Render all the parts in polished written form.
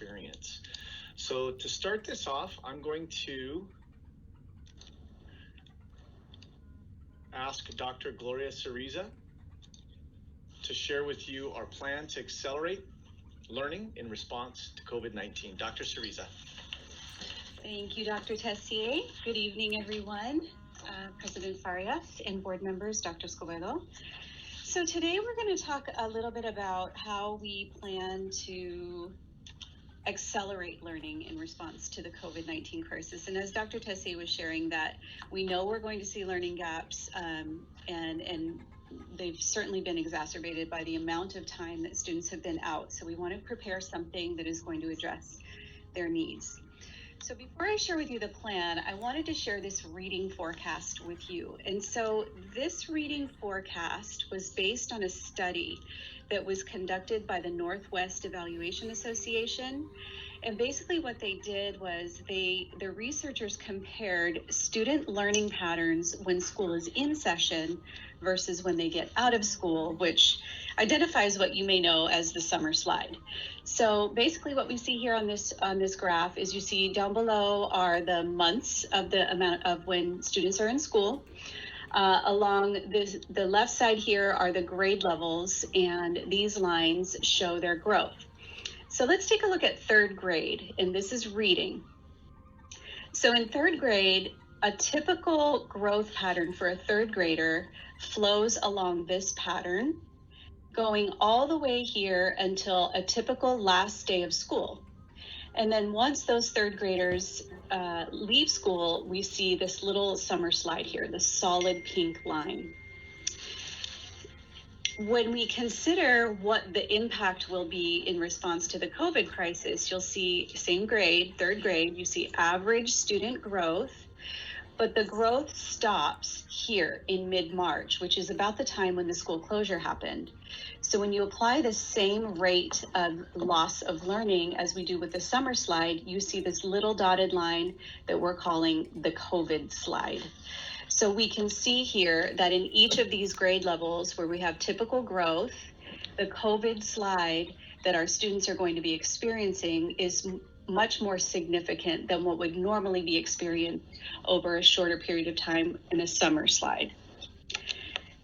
experience. So to start this off, I'm going to ask Dr. Gloria Cereza to share with you our plan to accelerate learning in response to COVID-19. Dr. Cereza. Thank you, Dr. Tessier. Good evening, everyone. President Farias and board members, Dr. Escobedo. So today we're going to talk a little bit about how we plan to accelerate learning in response to the COVID-19 crisis. And as Dr. Tessier was sharing, that we know we're going to see learning gaps, and they've certainly been exacerbated by the amount of time that students have been out. So we want to prepare something that is going to address their needs. So before I share with you the plan, I wanted to share this reading forecast with you. And so this reading forecast was based on a study that was conducted by the Northwest Evaluation Association. And basically what they did was the researchers compared student learning patterns when school is in session versus when they get out of school, which identifies what you may know as the summer slide. So basically what we see here on this graph is you see down below are the months of the amount of when students are in school. Along the left side here are the grade levels, and these lines show their growth. So let's take a look at third grade, and this is reading. So in third grade, a typical growth pattern for a third grader flows along this pattern, going all the way here until a typical last day of school. And then once those third graders leave school, we see this little summer slide here, the solid pink line. When we consider what the impact will be in response to the COVID crisis, you'll see same grade, third grade, you see average student growth, but the growth stops here in mid-March, which is about the time when the school closure happened. So when you apply the same rate of loss of learning as we do with the summer slide, you see this little dotted line that we're calling the COVID slide. So we can see here that in each of these grade levels where we have typical growth, the COVID slide that our students are going to be experiencing is much more significant than what would normally be experienced over a shorter period of time in a summer slide.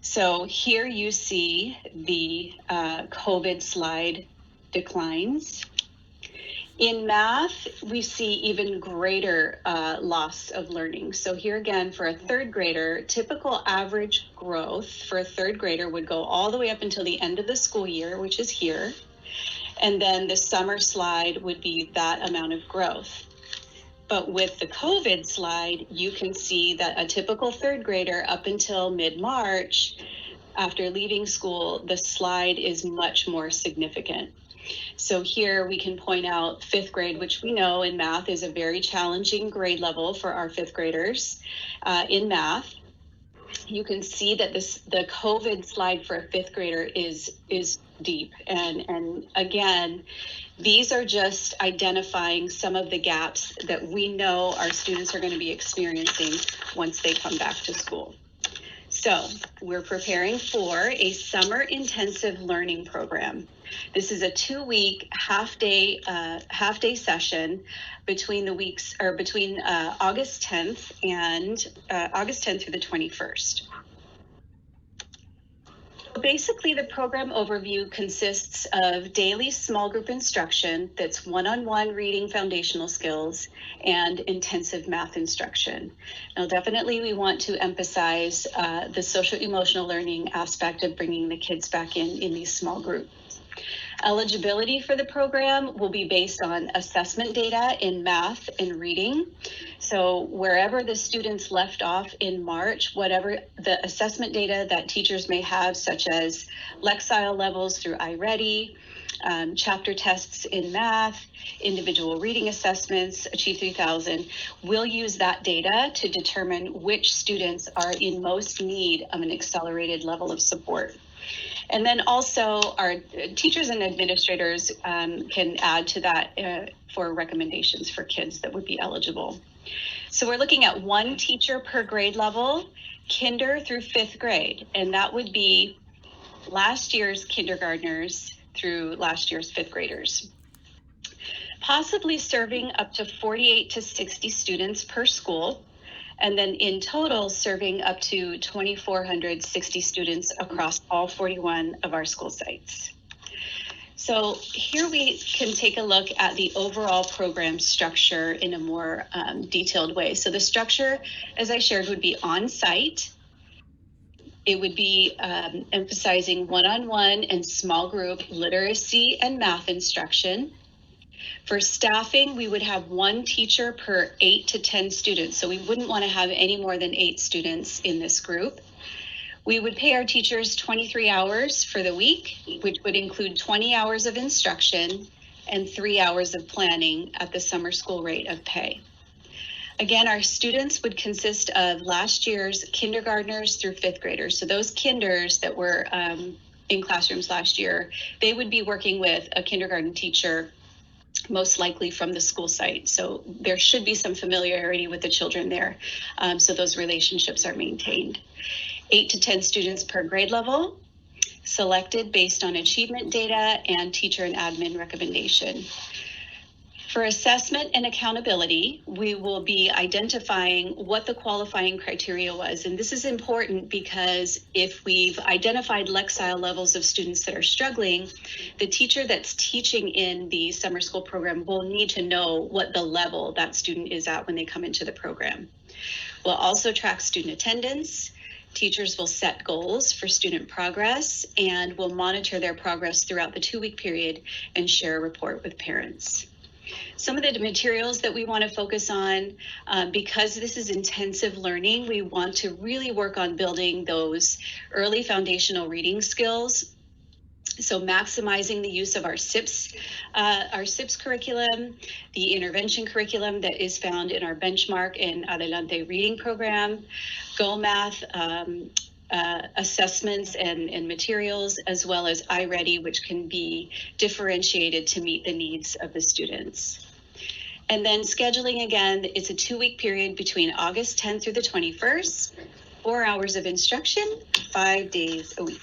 So here you see the COVID slide declines. In math, we see even greater loss of learning. So here again, for a third grader, typical average growth for a third grader would go all the way up until the end of the school year, which is here. And then the summer slide would be that amount of growth. But with the COVID slide, you can see that a typical third grader up until mid-March, after leaving school, the slide is much more significant. So here we can point out fifth grade, which we know in math is a very challenging grade level for our fifth graders in math. You can see that the COVID slide for a fifth grader is deep. And again, these are just identifying some of the gaps that we know our students are going to be experiencing once they come back to school. So we're preparing for a summer intensive learning program. This is a 2-week half-day session between the weeks, or between August 10th and August 10th through the 21st. Basically, the program overview consists of daily small group instruction that's one-on-one reading foundational skills and intensive math instruction. Now, definitely we want to emphasize the social emotional learning aspect of bringing the kids back in these small groups. Eligibility for the program will be based on assessment data in math and reading. So wherever the students left off in March, whatever the assessment data that teachers may have, such as Lexile levels through iReady, chapter tests in math, individual reading assessments, Achieve 3000, we'll use that data to determine which students are in most need of an accelerated level of support. And then also our teachers and administrators can add to that for recommendations for kids that would be eligible. So we're looking at one teacher per grade level, kinder through fifth grade, and that would be last year's kindergartners through last year's fifth graders. possibly serving up to 48 to 60 students per school, and then in total serving up to 2,460 students across all 41 of our school sites. So here we can take a look at the overall program structure in a more detailed way. So the structure, as I shared, would be on-site. It would be emphasizing one-on-one and small group literacy and math instruction. For staffing, we would have one teacher per 8 to 10 students. So we wouldn't want to have any more than 8 students in this group. We would pay our teachers 23 hours for the week, which would include 20 hours of instruction and 3 hours of planning at the summer school rate of pay. Again, our students would consist of last year's kindergartners through 5th graders. So those kinders that were in classrooms last year, they would be working with a kindergarten teacher, most likely from the school site. So there should be some familiarity with the children there. So those relationships are maintained. 8 to 10 students per grade level, selected based on achievement data and teacher and admin recommendation. For assessment and accountability, we will be identifying what the qualifying criteria was. And this is important because if we've identified Lexile levels of students that are struggling, the teacher that's teaching in the summer school program will need to know what the level that student is at when they come into the program. We'll also track student attendance. Teachers will set goals for student progress and will monitor their progress throughout the 2-week period and share a report with parents. Some of the materials that we want to focus on, because this is intensive learning, we want to really work on building those early foundational reading skills. So maximizing the use of our SIPS curriculum, the intervention curriculum that is found in our benchmark and Adelante reading program, Go Math assessments and materials, as well as iReady, which can be differentiated to meet the needs of the students. And then scheduling, again, it's a 2-week period between August 10th through the 21st, 4 hours of instruction, 5 days a week.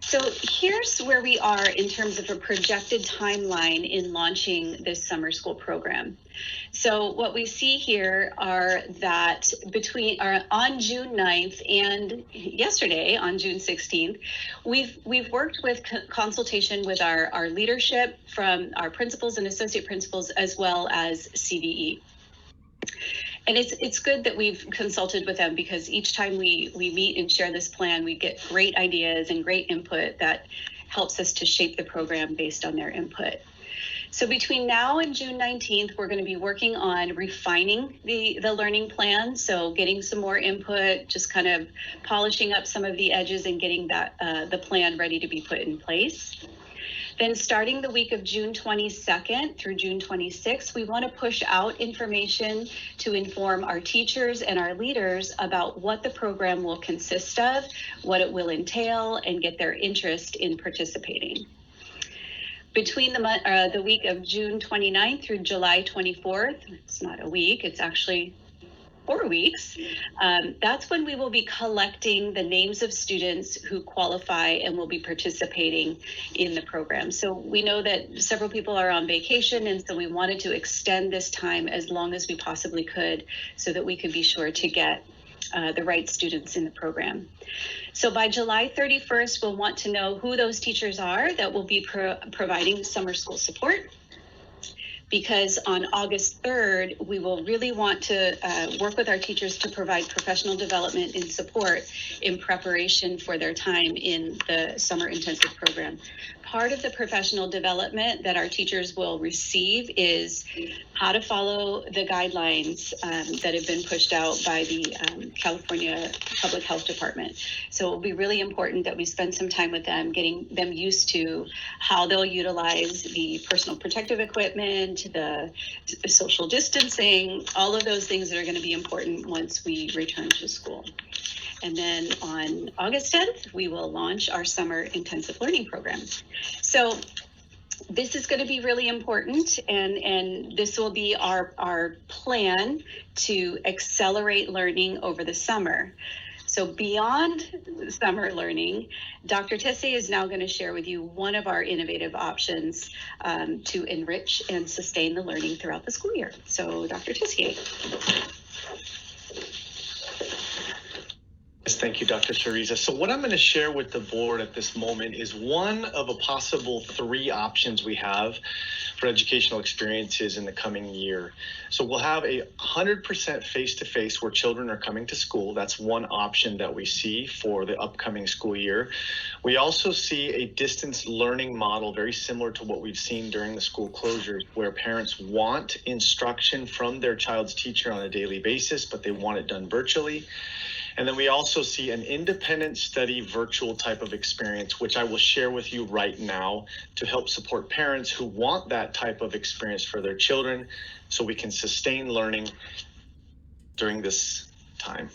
So here's where we are in terms of a projected timeline in launching this summer school program. So what we see here are that on June 9th and yesterday on June 16th, we've worked with consultation with our leadership from our principals and associate principals, as well as CVE. And it's good that we've consulted with them, because each time we meet and share this plan, we get great ideas and great input that helps us to shape the program based on their input. So between now and June 19th, we're going to be working on refining the learning plan. So getting some more input, just kind of polishing up some of the edges and getting the plan ready to be put in place. Then starting the week of June 22nd through June 26th, we want to push out information to inform our teachers and our leaders about what the program will consist of, what it will entail, and get their interest in participating. Between the week of June 29th through July 24th, it's not a week, it's actually 4 weeks, that's when we will be collecting the names of students who qualify and will be participating in the program. So we know that several people are on vacation, and so we wanted to extend this time as long as we possibly could so that we could be sure to get the right students in the program. So by July 31st, we'll want to know who those teachers are that will be providing summer school support, because on August 3rd, we will really want to work with our teachers to provide professional development and support in preparation for their time in the summer intensive program. Part of the professional development that our teachers will receive is how to follow the guidelines that have been pushed out by the California Public Health Department. So it will be really important that we spend some time with them, getting them used to how they'll utilize the personal protective equipment, the social distancing, all of those things that are going to be important once we return to school. And then on August 10th, we will launch our summer intensive learning program. So this is going to be really important, and this will be our plan to accelerate learning over the summer. So beyond summer learning, Dr. Tessier is now going to share with you one of our innovative options to enrich and sustain the learning throughout the school year. So Dr. Tessier. Thank you, Dr. Teresa. So what I'm going to share with the board at this moment is one of a possible 3 options we have for educational experiences in the coming year. So we'll have a 100% face-to-face where children are coming to school. That's one option that we see for the upcoming school year. We also see a distance learning model very similar to what we've seen during the school closures, where parents want instruction from their child's teacher on a daily basis, but they want it done virtually. And then we also see an independent study virtual type of experience, which I will share with you right now to help support parents who want that type of experience for their children so we can sustain learning during this time.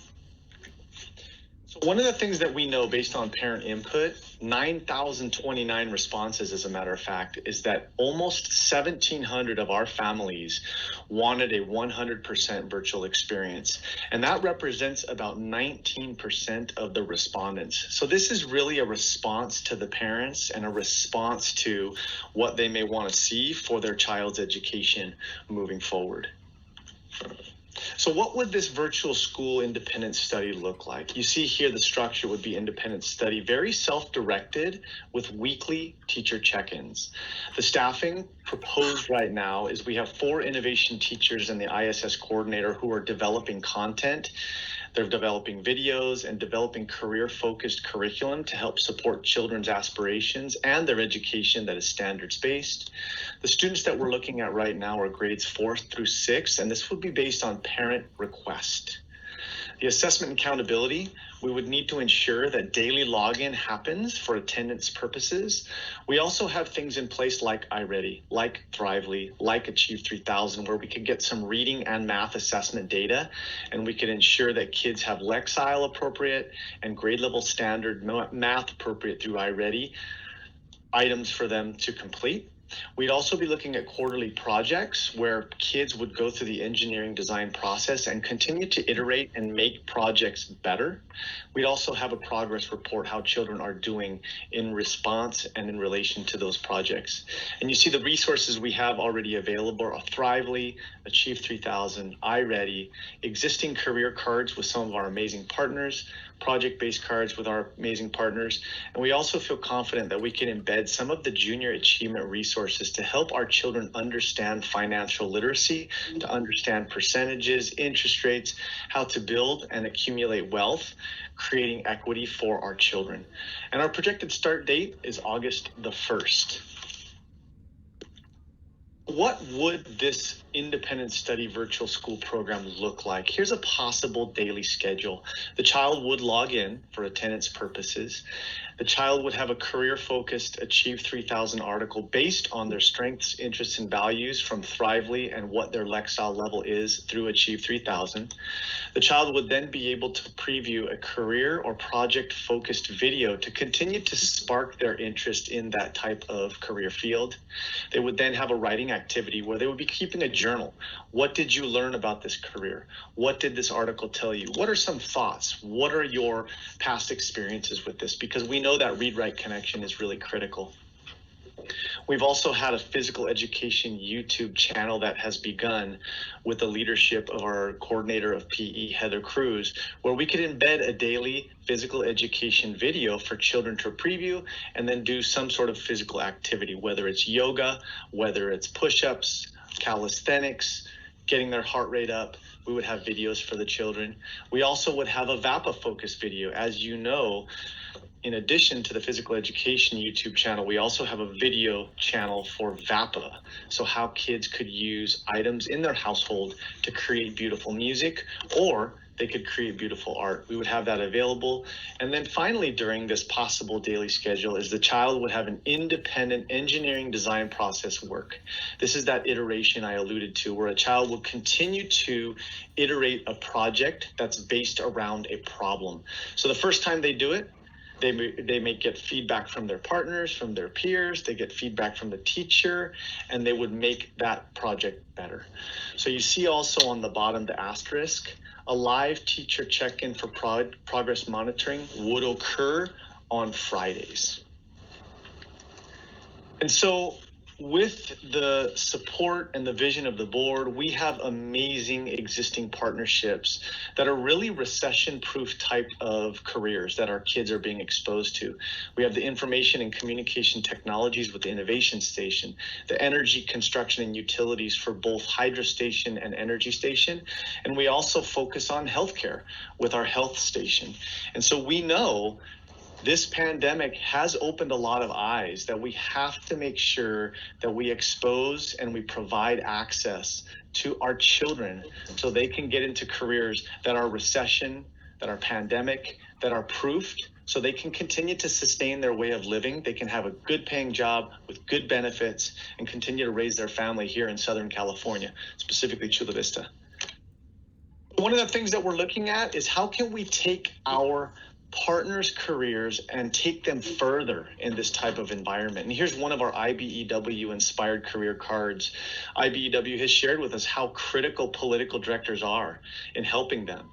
So one of the things that we know based on parent input, 9,029 responses as a matter of fact, is that almost 1,700 of our families wanted a 100% virtual experience. And that represents about 19% of the respondents. So this is really a response to the parents and a response to what they may want to see for their child's education moving forward. So what would this virtual school independent study look like? You see here the structure would be independent study, very self-directed with weekly teacher check-ins. The staffing proposed right now is we have 4 innovation teachers and the ISS coordinator who are developing content. They're developing videos and developing career-focused curriculum to help support children's aspirations and their education that is standards-based. The students that we're looking at right now are grades 4 through 6, and this would be based on parent request. The assessment and accountability, we would need to ensure that daily login happens for attendance purposes. We also have things in place like iReady, like Thrively, like Achieve 3000, where we could get some reading and math assessment data, and we could ensure that kids have Lexile appropriate and grade level standard math appropriate through iReady items for them to complete. We'd also be looking at quarterly projects where kids would go through the engineering design process and continue to iterate and make projects better. We'd also have a progress report how children are doing in response and in relation to those projects. And you see the resources we have already available are Thrively, Achieve 3000, iReady, existing career cards with some of our amazing partners, project-based cards with our amazing partners. And we also feel confident that we can embed some of the junior achievement resources to help our children understand financial literacy, to understand percentages, interest rates, how to build and accumulate wealth, creating equity for our children. And our projected start date is August the 1st. What would this independent study virtual school program look like? Here's a possible daily schedule. The child would log in for attendance purposes. The child would have a career-focused Achieve 3000 article based on their strengths, interests, and values from Thrively and what their Lexile level is through Achieve 3000. The child would then be able to preview a career or project-focused video to continue to spark their interest in that type of career field. They would then have a writing activity where they would be keeping a journal. What did you learn about this career? What did this article tell you? What are some thoughts? What are your past experiences with this? Because we know that read-write connection is really critical. We've also had a physical education YouTube channel that has begun with the leadership of our coordinator of PE, Heather Cruz, where we could embed a daily physical education video for children to preview and then do some sort of physical activity, whether it's yoga, whether it's push-ups, calisthenics, getting their heart rate up. We would have videos for the children. We also would have a VAPA focused video. As you know, in addition to the physical education YouTube channel, we also have a video channel for VAPA. So how kids could use items in their household to create beautiful music, or they could create beautiful art. We would have that available. And then finally, during this possible daily schedule, is the child would have an independent engineering design process work. This is that iteration I alluded to, where a child will continue to iterate a project that's based around a problem. So the first time they do it, They may get feedback from their partners, from their peers, they get feedback from the teacher, and they would make that project better. So you see also on the bottom the asterisk, a live teacher check-in for progress monitoring would occur on Fridays. And so with the support and the vision of the board, we have amazing existing partnerships that are really recession-proof type of careers that our kids are being exposed to. We have the information and communication technologies with the Innovation Station, the energy construction and utilities for both Hydro Station and Energy Station, and we also focus on healthcare with our Health Station. And so we know this pandemic has opened a lot of eyes that we have to make sure that we expose and we provide access to our children so they can get into careers that are recession, that are pandemic, that are proofed, so they can continue to sustain their way of living. They can have a good paying job with good benefits and continue to raise their family here in Southern California, specifically Chula Vista. One of the things that we're looking at is how can we take our partners' careers and take them further in this type of environment. And here's one of our IBEW inspired career cards. IBEW has shared with us how critical political directors are in helping them.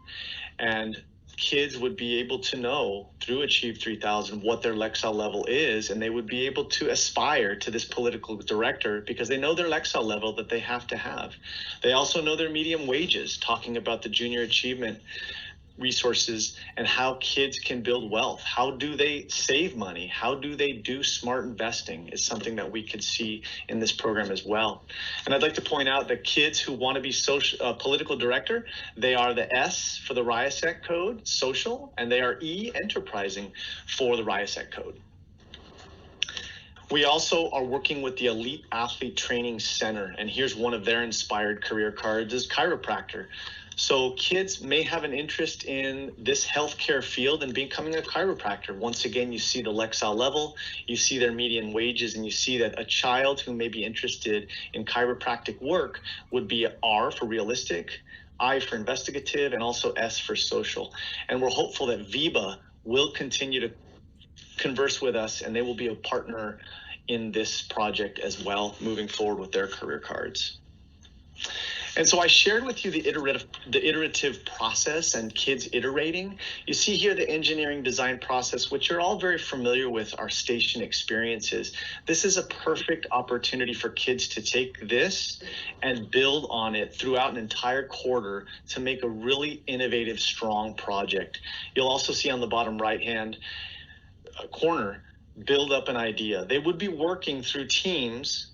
And kids would be able to know through Achieve 3000 what their Lexile level is, and they would be able to aspire to this political director because they know their Lexile level that they have to have. They also know their medium wages, talking about the junior achievement resources and how kids can build wealth. How do they save money? How do they do smart investing is something that we could see in this program as well. And I'd like to point out that kids who want to be political director, they are the S for the RIASEC code, social, and they are E, enterprising, for the RIASEC code. We also are working with the Elite Athlete Training Center, and here's one of their inspired career cards is chiropractor. So kids may have an interest in this healthcare field and becoming a chiropractor. Once again, you see the Lexile level, you see their median wages, and you see that a child who may be interested in chiropractic work would be R for realistic, I for investigative, and also S for social. And we're hopeful that VIBA will continue to converse with us, and they will be a partner in this project as well, moving forward with their career cards. And so I shared with you the iterative process and kids iterating. You see here the engineering design process, which you're all very familiar with our station experiences. This is a perfect opportunity for kids to take this and build on it throughout an entire quarter to make a really innovative, strong project. You'll also see on the bottom right-hand corner, build up an idea. They would be working through teams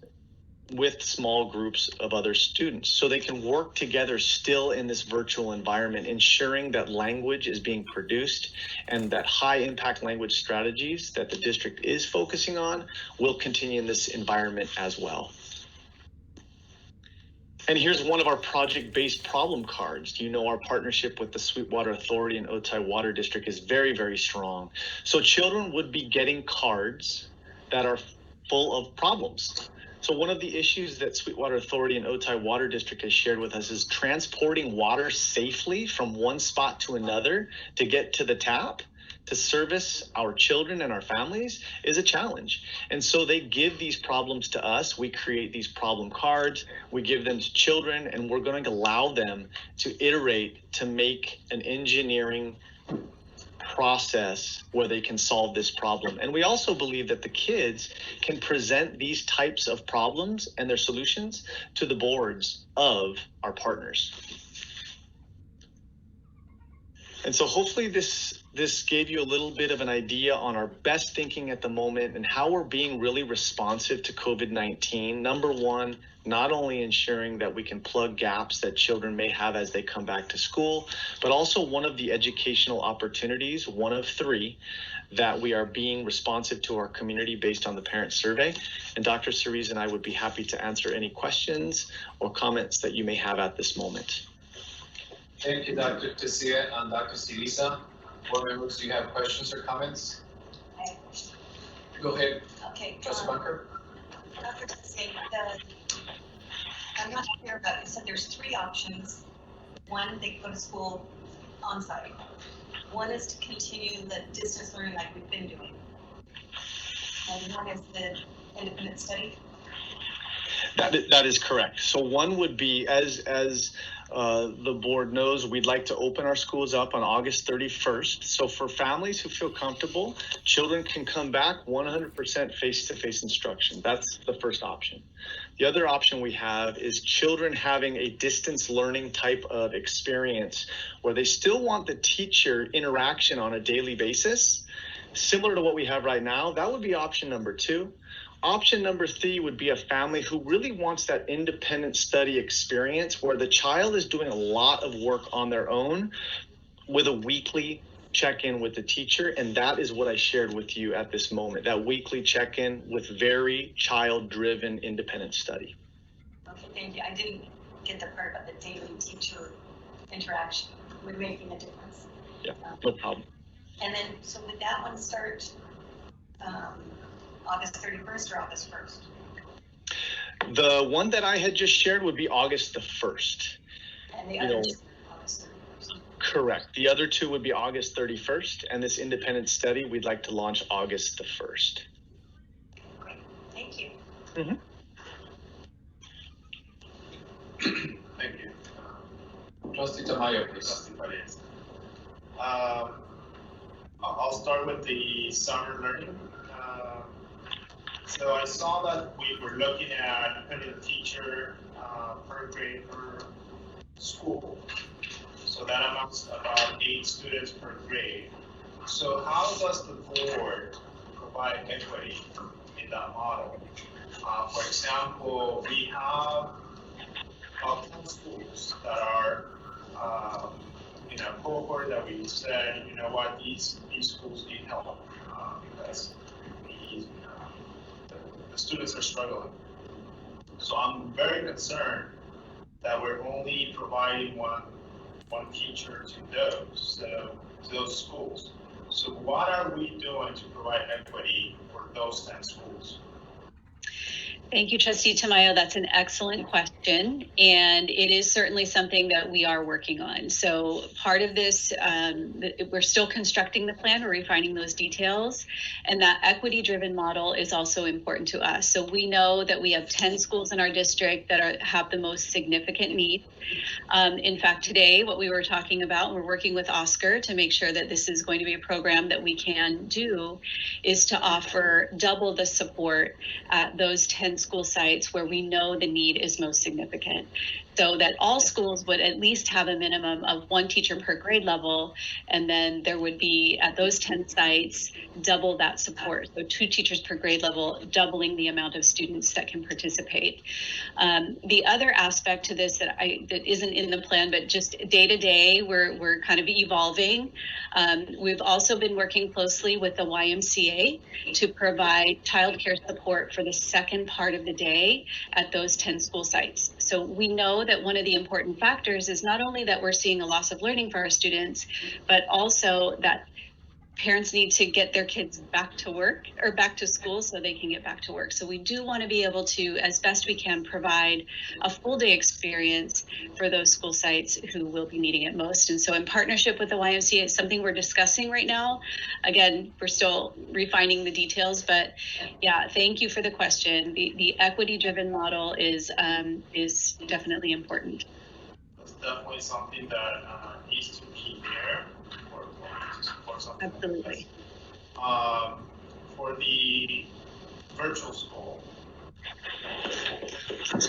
with small groups of other students so they can work together still in this virtual environment, ensuring that language is being produced and that high impact language strategies that the district is focusing on will continue in this environment as well. And here's one of our project-based problem cards. You know, our partnership with the Sweetwater Authority and Otay Water District is very, very strong. So children would be getting cards that are full of problems. So one of the issues that Sweetwater Authority and Otay Water District has shared with us is transporting water safely from one spot to another to get to the tap to service our children and our families is a challenge. And so they give these problems to us. We create these problem cards, we give them to children, and we're going to allow them to iterate to make an engineering process where they can solve this problem. And we also believe that the kids can present these types of problems and their solutions to the boards of our partners. And so hopefully this gave you a little bit of an idea on our best thinking at the moment and how we're being really responsive to COVID-19. Number one, not only ensuring that we can plug gaps that children may have as they come back to school, but also one of the educational opportunities, one of three, that we are being responsive to our community based on the parent survey. And Dr. Cerise and I would be happy to answer any questions or comments that you may have at this moment. Thank you, Dr. Tecia and Dr. Sirisa. Board members, do you have questions or comments? I have a question. Go ahead. Okay. Trustee Bunker. Dr. Tecia, I'm not clear about, you said there's three options. One, they go to school on site. One is to continue the distance learning like we've been doing. And one is the independent study. That is correct. So one would be, as the board knows, we'd like to open our schools up on August 31st. So for families who feel comfortable, children can come back 100% face-to-face instruction. That's the first option. The other option we have is children having a distance learning type of experience where they still want the teacher interaction on a daily basis, similar to what we have right now. That would be option number 2. Option number 3 would be a family who really wants that independent study experience where the child is doing a lot of work on their own with a weekly check-in with the teacher. And that is what I shared with you at this moment, that weekly check-in with very child-driven independent study. Okay, thank you. I didn't get the part about the daily teacher interaction with making a difference. Yeah, no problem. And then, so would that one start August 31st or August 1st? The one that I had just shared would be August the 1st. And the other two, August 31st. Correct. The other 2 would be August 31st, and this independent study, we'd like to launch August the 1st. Great, thank you. Mm-hmm. Thank you. Trustee Tamayo, please. I'll start with the summer learning. So I saw that we were looking at putting a teacher per grade per school. So that amounts to about 8 students per grade. So how does the board provide equity in that model? For example, we have about 10 schools that are in a cohort that we said, you know what, these schools need help because the students are struggling. So I'm very concerned that we're only providing one teacher to those schools. So what are we doing to provide equity for those 10 schools? Thank you, Trustee Tamayo. That's an excellent question, and it is certainly something that we are working on. So part of this, we're still constructing the plan, we're refining those details, and that equity-driven model is also important to us. So we know that we have 10 schools in our district that have the most significant need. In fact, today, what we were talking about, we're working with Oscar to make sure that this is going to be a program that we can do, is to offer double the support at those 10 school sites where we know the need is most significant. So that all schools would at least have a minimum of 1 teacher per grade level, and then there would be, at those 10 sites, double that support. So 2 teachers per grade level, doubling the amount of students that can participate. The other aspect to this that isn't in the plan, but just day to day, we're kind of evolving. We've also been working closely with the YMCA to provide childcare support for the second part of the day at those 10 school sites. So we know that one of the important factors is not only that we're seeing a loss of learning for our students, but also that parents need to get their kids back to work or back to school so they can get back to work. So we do want to be able to, as best we can, provide a full day experience for those school sites who will be needing it most. And so in partnership with the YMCA, it's something we're discussing right now. Again, we're still refining the details, but yeah, thank you for the question. The equity-driven model is definitely important. That's definitely something that needs to be there for something. Absolutely. Like this. For the virtual school, we're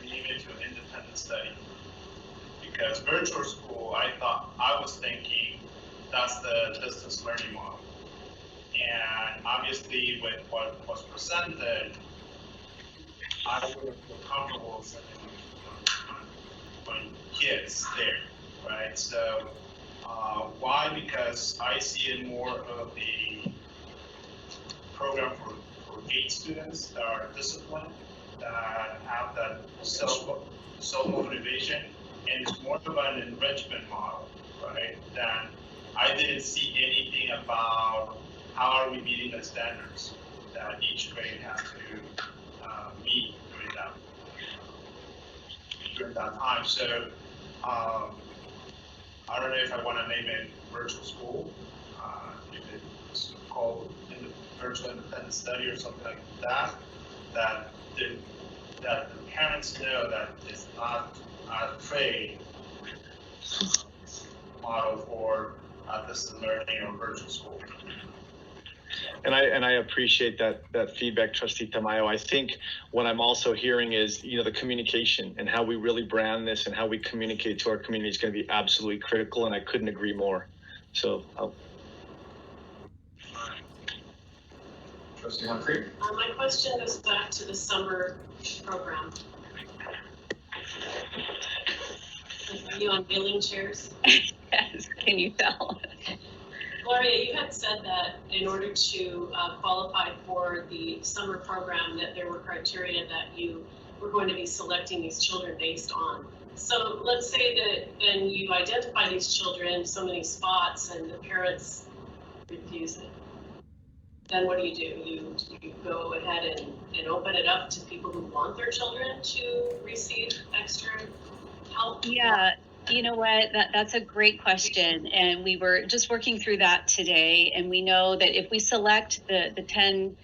moving to an independent study because virtual school, I was thinking that's the distance learning model, and obviously with what was presented, I wouldn't feel comfortable sending my kids there, right? So why? Because I see it more of a program for 8 students that are disciplined, that have that self-motivation, and it's more of an enrichment model, right? Then I didn't see anything about how are we meeting the standards that each grade has to meet during that time. So I don't know if I want to name it virtual school, if it's called virtual independent study or something like that, that the parents know that it's not a trade model for distance learning or virtual school. And I appreciate that feedback, Trustee Tamayo. I think what I'm also hearing is, the communication and how we really brand this and how we communicate to our community is going to be absolutely critical, and I couldn't agree more. So, Trustee Humphrey? My question goes back to the summer program. Are you on wheeling chairs? Yes, can you tell? Gloria, you had said that in order to qualify for the summer program, that there were criteria that you were going to be selecting these children based on. So let's say that then you identify these children, so many spots, and the parents refuse it. Then what do? You go ahead and open it up to people who want their children to receive extra help? Yeah, you know what? That's a great question. And we were just working through that today. And we know that if we select the 10,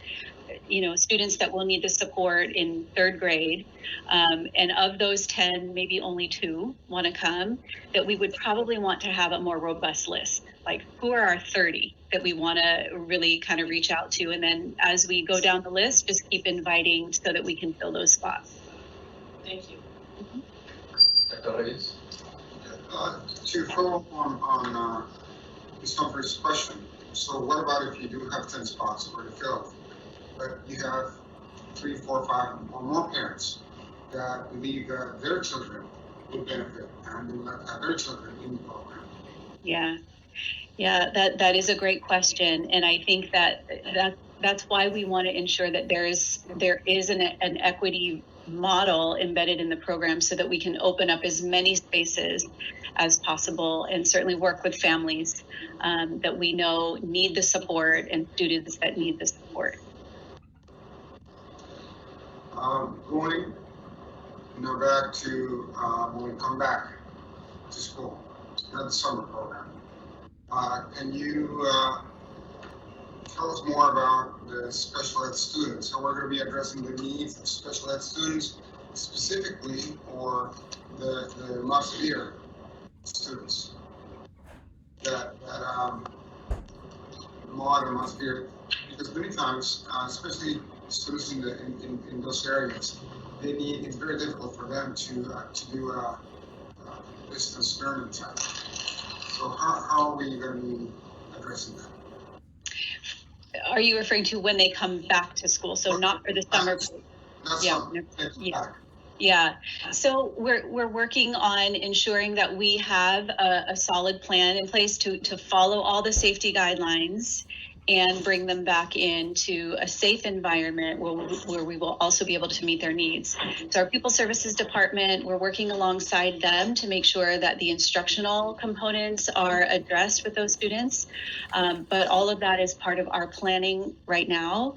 students that will need the support in third grade, and of those 10, maybe only 2 want to come, that we would probably want to have a more robust list. Like, who are our 30 that we want to really kind of reach out to? And then as we go down the list, just keep inviting so that we can fill those spots. Thank you. Dr. Reyes? To follow up on Ms. Humphrey's question, so what about if you do have 10 spots already filled, but you have 3, 4, 5 or more parents that believe that their children would benefit and would like to have their children in the program? Yeah, that is a great question, and I think that's why we want to ensure that there is an equity model embedded in the program so that we can open up as many spaces as possible and certainly work with families that we know need the support and students that need the support. Going back to when we come back to school, the summer program, can you tell us more about the special ed students? How we're going to be addressing the needs of special ed students specifically, or the more severe students that more severe, because many times, especially students in those areas, it's very difficult for them to do distance learning time. So how are we going to be addressing that? Are you referring to when they come back to school? So not for the summer. Yeah. So we're working on ensuring that we have a solid plan in place to follow all the safety guidelines and bring them back into a safe environment where we will also be able to meet their needs. So our People Services Department, we're working alongside them to make sure that the instructional components are addressed with those students. But all of that is part of our planning right now.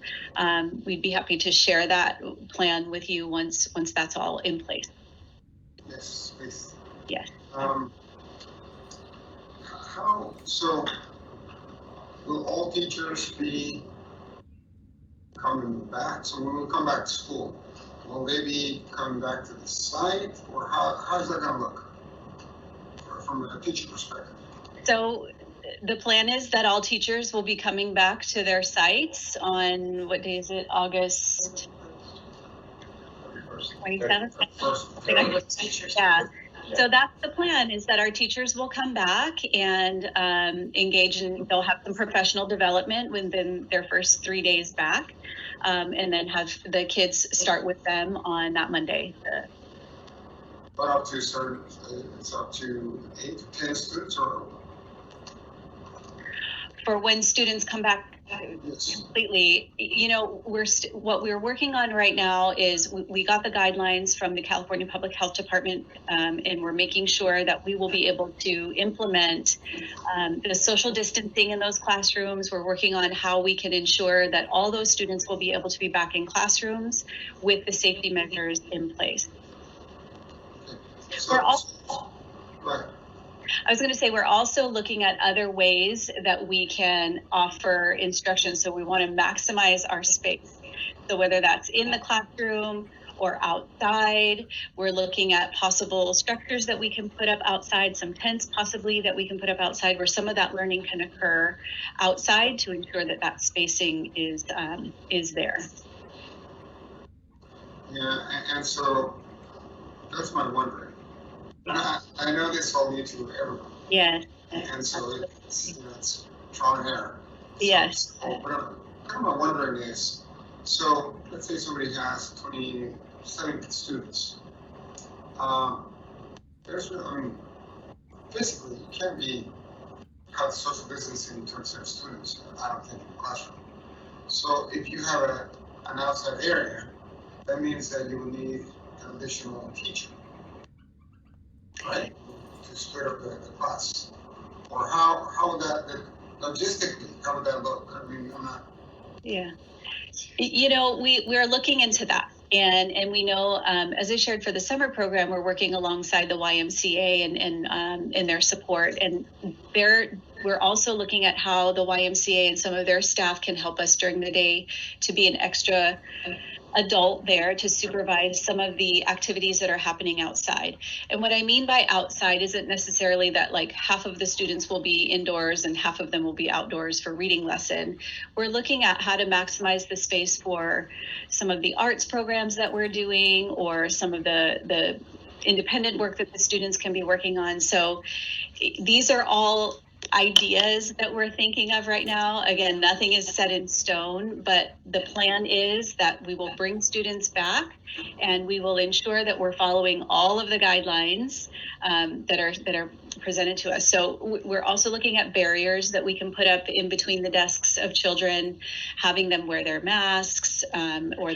We'd be happy to share that plan with you once that's all in place. Yes, please. Yes. Will all teachers be coming back? So when we come back to school, will they be coming back to the site, or how's that going to look from a teacher perspective? So the plan is that all teachers will be coming back to their sites on, what day is it? August 27th? Yeah. So that's the plan, is that our teachers will come back and engage, and they'll have some professional development within their first 3 days back, and then have the kids start with them on that Monday. But up to it's up to 8 to 10 students, or? For when students come back completely, what we're working on right now is we got the guidelines from the California Public Health Department, and we're making sure that we will be able to implement the social distancing in those classrooms. We're working on how we can ensure that all those students will be able to be back in classrooms with the safety measures in place. So, We're also, right. I was going to say, we're also looking at other ways that we can offer instruction. So we want to maximize our space. So whether that's in the classroom or outside, we're looking at possible structures that we can put up outside, some tents possibly that we can put up outside where some of that learning can occur outside to ensure that that spacing is there. Yeah, and so that's my wondering. I know this all needs to everyone. Yes. And so it's trial and error. So, Yes. So what I'm wondering is, so let's say somebody has 27 students. Physically, you can't have social distancing in terms of students, I don't think, in the classroom. So if you have an outside area, that means that you will need an additional teacher, right? To split up the class. Or how would that, logistically, how would that look? I mean, I'm not. Yeah. We're looking into that. And we know, as I shared for the summer program, we're working alongside the YMCA and in their support. And we're also looking at how the YMCA and some of their staff can help us during the day to be an extra adult there to supervise some of the activities that are happening outside. And what I mean by outside isn't necessarily that like half of the students will be indoors and half of them will be outdoors for reading lesson. We're looking at how to maximize the space for some of the arts programs that we're doing or some of the independent work that the students can be working on. So these are all ideas that we're thinking of right now. Again, nothing is set in stone, but the plan is that we will bring students back and we will ensure that we're following all of the guidelines that are presented to us. So we're also looking at barriers that we can put up in between the desks of children, having them wear their masks or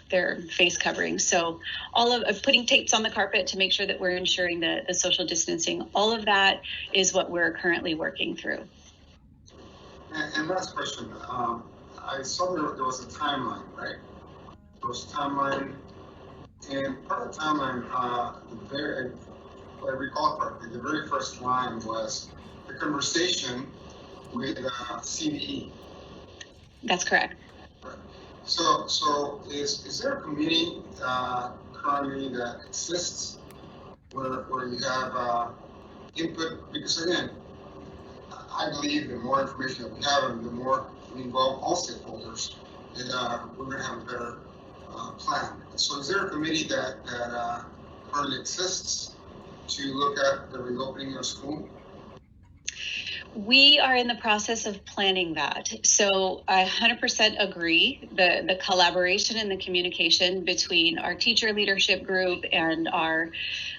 their face covering. So all of putting tapes on the carpet to make sure that we're ensuring the social distancing, all of that is what we're currently working through. And last question, I saw there was a timeline, right? There was a timeline, and part of the timeline, if I recall correctly, the very first line was the conversation with CVE. That's correct. So is there a committee currently that exists where you have input? Because again, I believe the more information that we have and the more we involve all stakeholders, we're going to have a better plan. So is there a committee that currently exists to look at the reopening of school? We are in the process of planning that. So I 100% agree. The collaboration and the communication between our teacher leadership group and our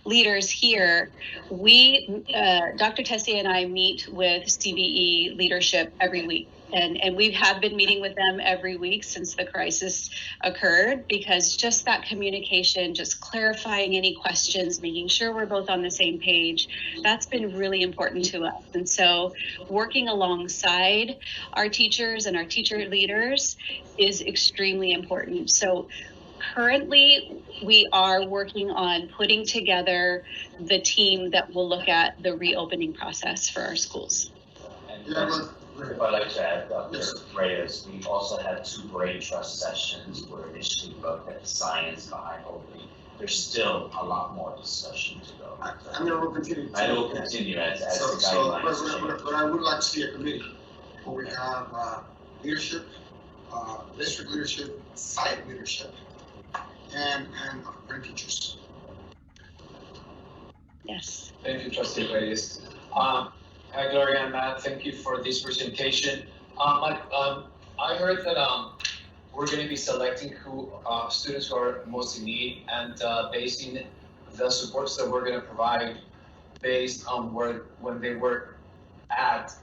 leaders here, Dr. Tessier and I meet with CVE leadership every week. And we have been meeting with them every week since the crisis occurred, because just that communication, just clarifying any questions, making sure we're both on the same page, that's been really important to us. And so working alongside our teachers and our teacher leaders is extremely important. So currently, we are working on putting together the team that will look at the reopening process for our schools. If I'd like to add, Dr. Reyes, we also had 2 brain trust sessions where initially we looked at the science behind opening. There's still a lot more discussion to go. And there will continue. And it will continue as the guidelines. But I would like to see a committee where we have leadership, district leadership, site leadership, and our teachers. Yes. Thank you, Trustee Reyes. Hi, Gloria and Matt. Thank you for this presentation. I heard that we're going to be selecting students who are most in need and basing the supports that we're going to provide based on when they were at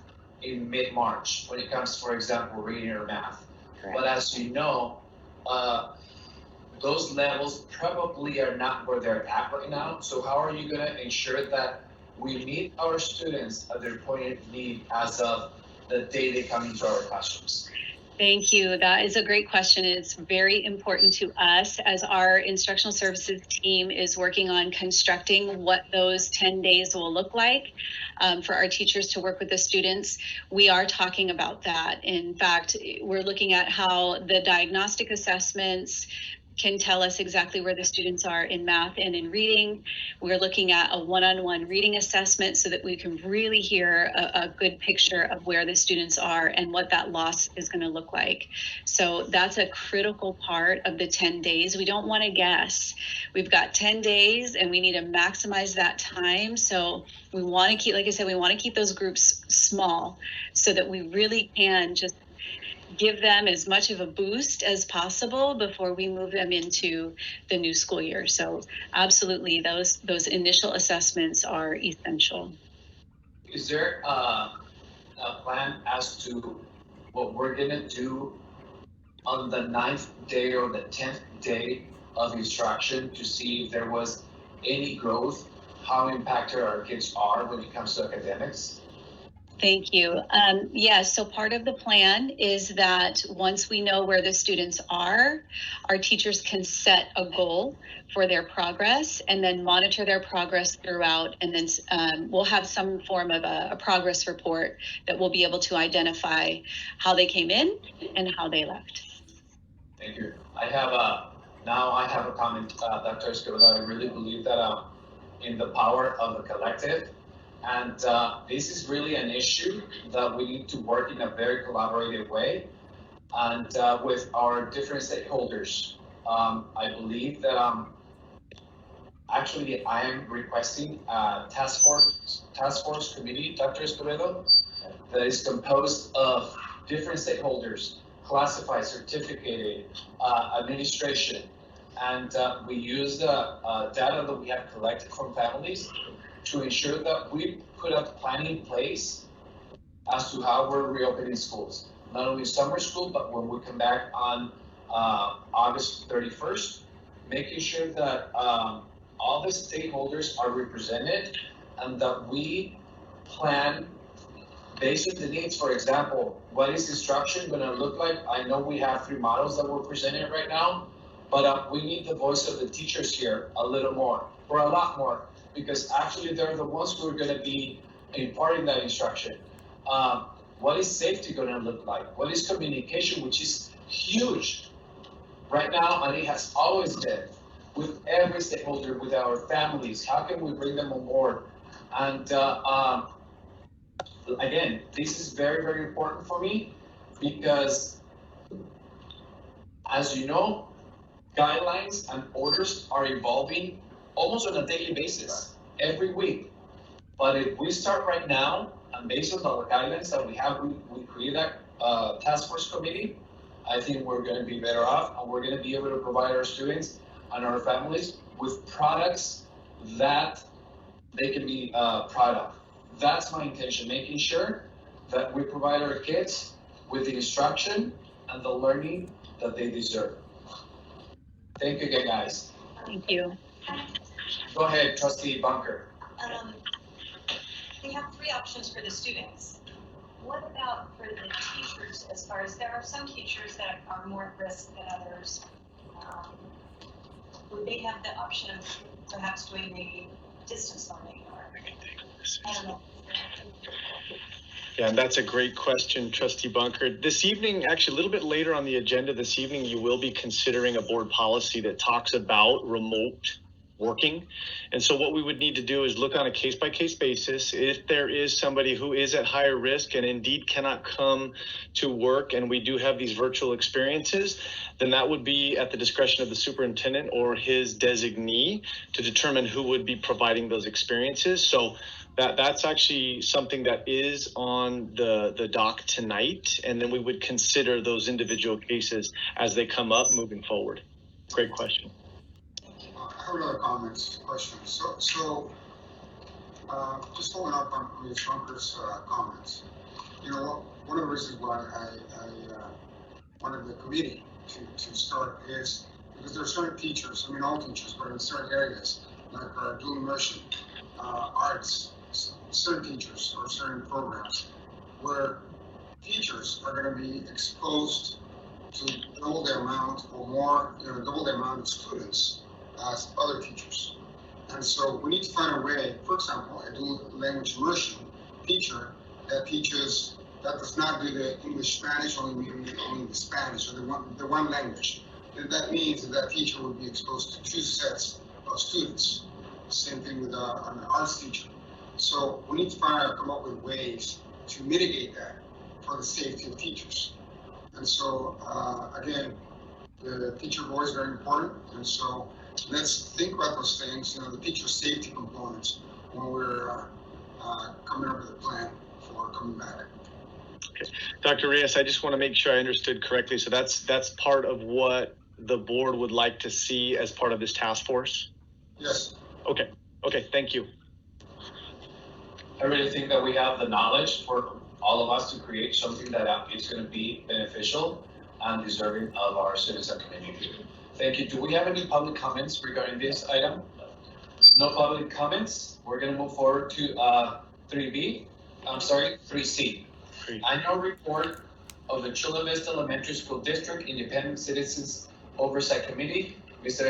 in mid-March, when it comes, for example, reading or math. Correct. But as you know, those levels probably are not where they're at right now. So how are you going to ensure that we meet our students at their point of need as of the day they come into our classrooms? Thank you. That is a great question. It's very important to us as our instructional services team is working on constructing what those 10 days will look like for our teachers to work with the students. We are talking about that. In fact, we're looking at how the diagnostic assessments can tell us exactly where the students are in math and in reading. We're looking at a one-on-one reading assessment so that we can really hear a good picture of where the students are and what that loss is going to look like. So that's a critical part of the 10 days. We don't want to guess. We've got 10 days and we need to maximize that time. So we want to keep, like I said, we want to keep those groups small so that we really can just give them as much of a boost as possible before we move them into the new school year. So absolutely, those initial assessments are essential. Is there a plan as to what we're gonna do on the 9th day or the 10th day of instruction to see if there was any growth, how impacted our kids are when it comes to academics? Thank you. Yes, so part of the plan is that once we know where the students are, our teachers can set a goal for their progress and then monitor their progress throughout. And then we'll have some form of a progress report that will be able to identify how they came in and how they left. Thank you. I have a comment, Dr. Escobar. I really believe that in the power of the collective. And this is really an issue that we need to work in a very collaborative way and with our different stakeholders. I believe that actually I am requesting a task force committee, Dr. Escobedo, that is composed of different stakeholders, classified, certificated, administration, and we use the data that we have collected from families to ensure that we put a plan in place as to how we're reopening schools. Not only summer school, but when we come back on August 31st, making sure that all the stakeholders are represented and that we plan based on the needs. For example, what is instruction gonna look like? I know we have 3 models that we're presenting right now, but we need the voice of the teachers here a little more, or a lot more, because actually they're the ones who are going to be imparting that instruction. What is safety going to look like? What is communication, which is huge right now, and it has always been with every stakeholder, with our families. How can we bring them on board? And again, this is very, very important for me because, as you know, guidelines and orders are evolving almost on a daily basis, every week. But if we start right now, and based on the guidelines that we have, we create that task force committee, I think we're going to be better off, and we're going to be able to provide our students and our families with products that they can be proud of. That's my intention, making sure that we provide our kids with the instruction and the learning that they deserve. Thank you again, guys. Thank you. Go ahead, Trustee Bunker. We have 3 options for the students. What about for the teachers, as far as there are some teachers that are more at risk than others? Would they have the option of perhaps doing maybe distance learning or, I don't know. Yeah, and that's a great question, Trustee Bunker. This evening, actually a little bit later on the agenda this evening, you will be considering a board policy that talks about remote working. And so what we would need to do is look on a case-by-case basis. If there is somebody who is at higher risk and indeed cannot come to work, and we do have these virtual experiences, then that would be at the discretion of the superintendent or his designee to determine who would be providing those experiences. So that's actually something that is on the dock tonight, and then we would consider those individual cases as they come up moving forward. Great question. I have another question. So just following up on Ms. Bunker's comments. You know, one of the reasons why I wanted the committee to start is because there are certain teachers, I mean all teachers, but in certain areas, like dual immersion, arts, certain teachers or certain programs, where teachers are going to be exposed to double the amount or more, double the amount of students as other teachers. And so we need to find a way, for example, a dual language immersion teacher that teaches, that does not do the English-Spanish, only the Spanish, or the one language. And that means that that teacher would be exposed to two sets of students. Same thing with an arts teacher. So we need to come up with ways to mitigate that for the safety of teachers. And so, again, the teacher voice is very important. And so let's think about those things, the teacher safety components when we're coming up with a plan for coming back. Okay. Dr. Reyes, I just want to make sure I understood correctly. So that's part of what the board would like to see as part of this task force? Yes. Okay. Okay. Thank you. I really think that we have the knowledge for all of us to create something that is going to be beneficial and deserving of our students and community. Thank you. Do we have any public comments regarding this item? No public comments. We're going to move forward to 3C. Annual report of the Chula Vista Elementary School District Independent Citizens Oversight Committee. Mr.